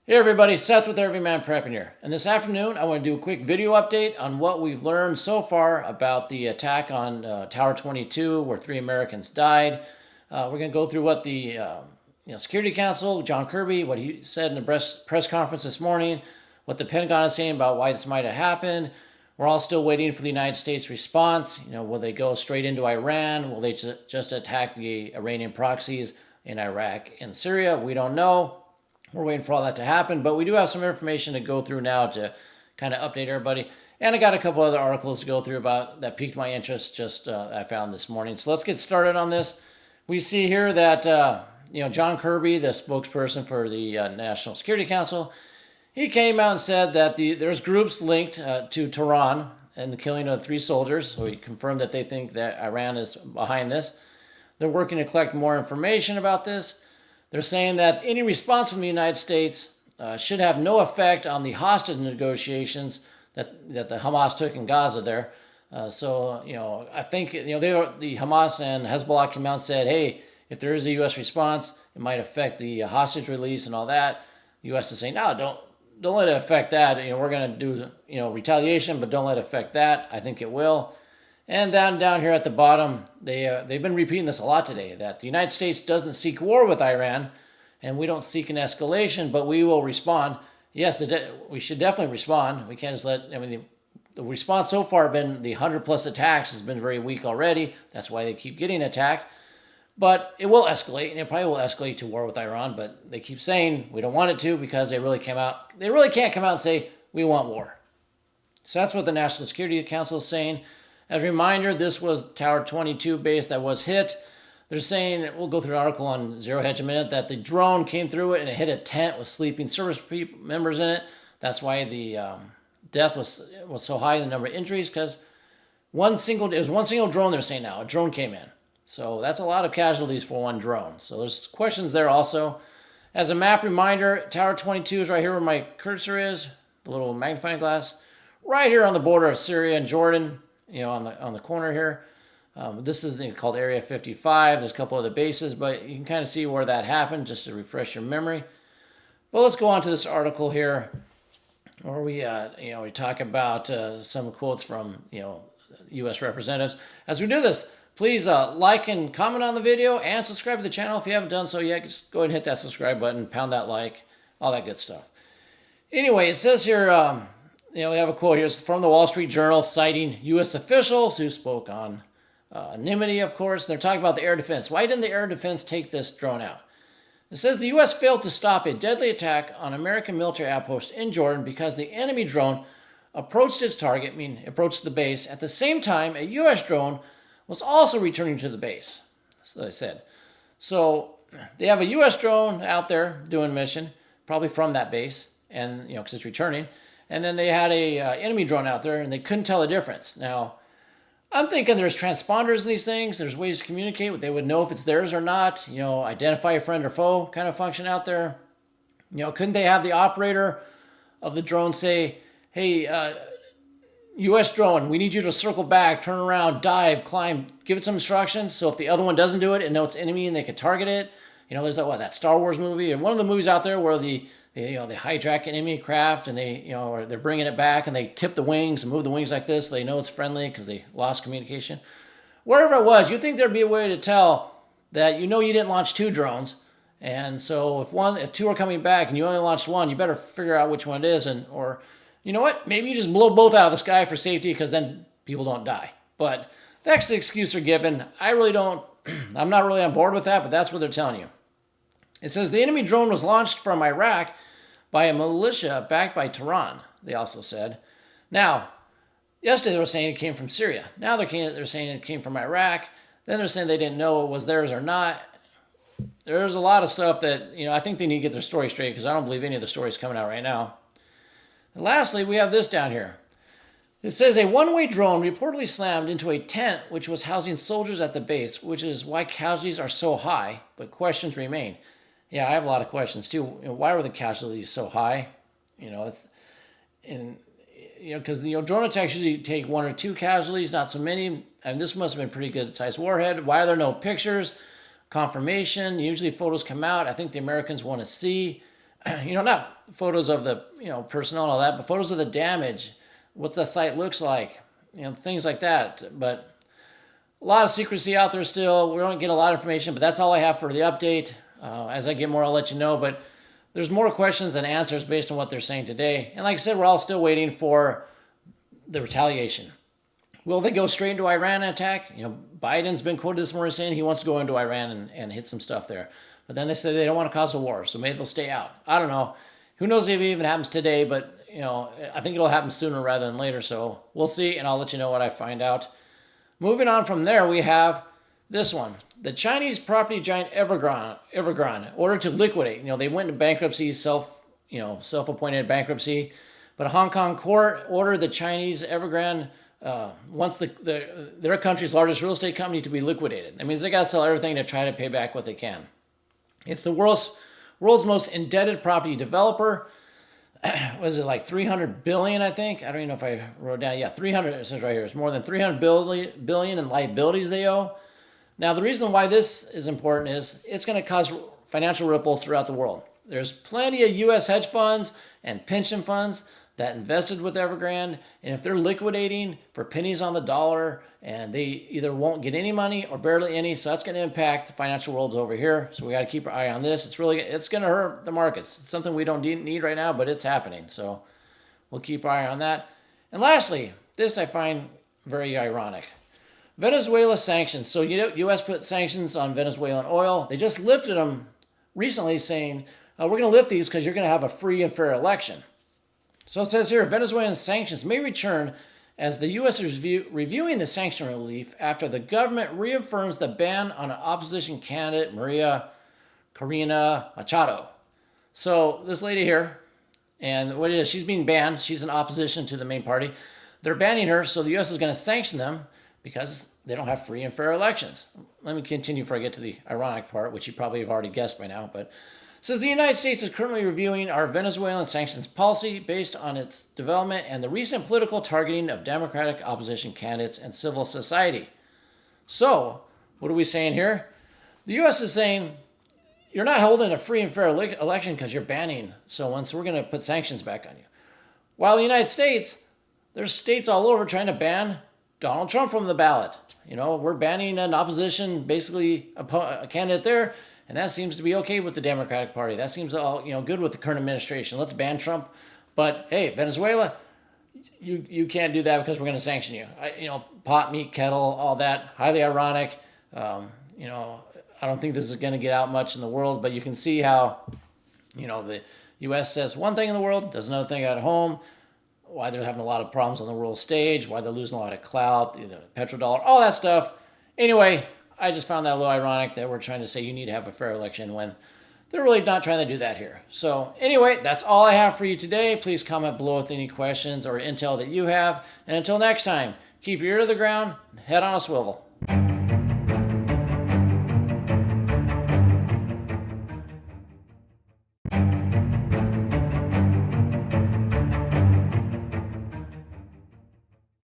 Hey everybody, Seth with Everyman Prepping here. And this afternoon, I want to do a quick video update on what we've learned so far about the attack on Tower 22, where 3 Americans died. We're going to go through what the Security Council, John Kirby, what he said in the press conference this morning, what the Pentagon is saying about why this might have happened. We're all still waiting for the United States response. Will they go straight into Iran? Will they just attack the Iranian proxies in Iraq and Syria? We don't know. We're waiting for all that to happen, but we do have some information to go through now to kind of update everybody. And I got a couple other articles to go through about that piqued my interest I found this morning. So let's get started on this. We see here that John Kirby, the spokesperson for the National Security Council, he came out and said that there's groups linked to Tehran and the killing of 3 soldiers. So he confirmed that they think that Iran is behind this. They're working to collect more information about this. They're saying that any response from the United States should have no effect on the hostage negotiations that the Hamas took in Gaza there. I think the Hamas and Hezbollah came out and said, hey, if there is a U.S. response, it might affect the hostage release and all that. The U.S. is saying, no, don't let it affect that. We're going to do retaliation, but don't let it affect that. I think it will. And down here at the bottom, they've been repeating this a lot today, that the United States doesn't seek war with Iran, and we don't seek an escalation, but we will respond. Yes, we should definitely respond. We can't just the response so far been the 100+ attacks has been very weak already. That's why they keep getting attacked. But it will escalate, and it probably will escalate to war with Iran, but they keep saying we don't want it to because they really can't come out and say we want war. So that's what the National Security Council is saying. As a reminder, this was Tower 22 base that was hit. They're saying, we'll go through an article on Zero Hedge in a minute, that the drone came through it and it hit a tent with sleeping service members in it. That's why the death was so high, the number of injuries, because it was one single drone they're saying now. A drone came in. So that's a lot of casualties for one drone. So there's questions there also. As a map reminder, Tower 22 is right here where my cursor is, the little magnifying glass, right here on the border of Syria and Jordan. On the corner here. This is called Area 55. There's a couple other bases, but you can kind of see where that happened just to refresh your memory. But let's go on to this article here, where we talk about some quotes from U.S. representatives. As we do this, please like and comment on the video and subscribe to the channel if you haven't done so yet. Just go ahead and hit that subscribe button, pound that like, all that good stuff. Anyway, it says here. We have a quote here. It's from the Wall Street Journal citing U.S. officials who spoke on anonymity, of course. They're talking about the air defense. Why didn't the air defense take this drone out? It says the U.S. failed to stop a deadly attack on American military outpost in Jordan because the enemy drone approached its target, approached the base. At the same time, a U.S. drone was also returning to the base. That's what they said. So they have a U.S. drone out there doing mission, probably from that base, and because it's returning. And then they had a enemy drone out there, and they couldn't tell the difference. Now, I'm thinking there's transponders in these things. There's ways to communicate. They would know if it's theirs or not. Identify a friend or foe kind of function out there. Couldn't they have the operator of the drone say, hey, U.S. drone, we need you to circle back, turn around, dive, climb, give it some instructions. So if the other one doesn't do it, it knows it's enemy and they could target it. There's that Star Wars movie, and one of the movies out there where they hijack an enemy craft and or they're bringing it back and they tip the wings and move the wings like this so they know it's friendly because they lost communication. Wherever it was, you'd think there'd be a way to tell that you didn't launch 2 drones. And so if 2 are coming back and you only launched 1, you better figure out which one it is. Or you know what? Maybe you just blow both out of the sky for safety because then people don't die. But that's the excuse they're given. I'm not really on board with that, but that's what they're telling you. It says the enemy drone was launched from Iraq by a militia backed by Tehran, they also said. Now, yesterday they were saying it came from Syria. Now they're saying it came from Iraq. Then they're saying they didn't know it was theirs or not. There's a lot of stuff that, I think they need to get their story straight because I don't believe any of the stories coming out right now. And lastly, we have this down here. It says a one-way drone reportedly slammed into a tent which was housing soldiers at the base, which is why casualties are so high, but questions remain. Yeah, I have a lot of questions too. Why were the casualties so high? Because drone attacks usually take 1 or 2 casualties, not so many. And this must have been a pretty good sized warhead. Why are there no pictures? Confirmation. Usually photos come out. I think the Americans want to see not photos of the, personnel and all that, but photos of the damage, what the site looks like, things like that. But a lot of secrecy out there still. We don't get a lot of information, but that's all I have for the update. As I get more, I'll let you know. But there's more questions than answers based on what they're saying today. And like I said, we're all still waiting for the retaliation. Will they go straight into Iran and attack? Biden's been quoted this morning saying he wants to go into Iran and hit some stuff there. But then they said they don't want to cause a war, so maybe they'll stay out. I don't know. Who knows if it even happens today, but I think it'll happen sooner rather than later. So we'll see, and I'll let you know what I find out. Moving on from there, we have this one. The Chinese property giant Evergrande ordered to liquidate. They went into bankruptcy, self-appointed bankruptcy. But a Hong Kong court ordered the Chinese Evergrande wants their country's largest real estate company to be liquidated. That means they got to sell everything to try to pay back what they can. It's the world's most indebted property developer. Was it like 300 billion, I think? I don't even know if I wrote down. Yeah, 300, it says right here. It's more than 300 billion in liabilities they owe. Now, the reason why this is important is it's going to cause financial ripples throughout the world. There's plenty of U.S. hedge funds and pension funds that invested with Evergrande, and if they're liquidating for pennies on the dollar, and they either won't get any money or barely any, so that's going to impact the financial world over here. So we got to keep our eye on this. It's going to hurt the markets. It's something we don't need right now, but it's happening. So we'll keep our eye on that. And lastly, this I find very ironic. Venezuela sanctions. So U.S. put sanctions on Venezuelan oil. They just lifted them recently, saying we're going to lift these because you're going to have a free and fair election. So it says here, Venezuelan sanctions may return as the U.S. is reviewing the sanction relief after the government reaffirms the ban on an opposition candidate, Maria Corina Machado. So this lady here, and what it is, she's being banned. She's in opposition to the main party. They're banning her, so the U.S. is going to sanction them because they don't have free and fair elections. Let me continue before I get to the ironic part, which you probably have already guessed by now, but says the United States is currently reviewing our Venezuelan sanctions policy based on its development and the recent political targeting of Democratic opposition candidates and civil society. So, what are we saying here? The U.S. is saying, you're not holding a free and fair election because you're banning someone, so we're going to put sanctions back on you. While the United States, there's states all over trying to ban Donald Trump from the ballot. We're banning an opposition, basically a candidate there, and that seems to be okay with the Democratic Party. That seems all good with the current administration. Let's ban Trump. But hey, Venezuela, you can't do that because we're going to sanction you. Pot, meat, kettle, all that. Highly ironic. I don't think this is going to get out much in the world, but you can see how the U.S. says one thing in the world, does another thing at home. Why they're having a lot of problems on the world stage. Why they're losing a lot of clout. Petrodollar, all that stuff. Anyway, I just found that a little ironic that we're trying to say you need to have a fair election when they're really not trying to do that here. So anyway, that's all I have for you today. Please comment below with any questions or intel that you have. And until next time, keep your ear to the ground and head on a swivel.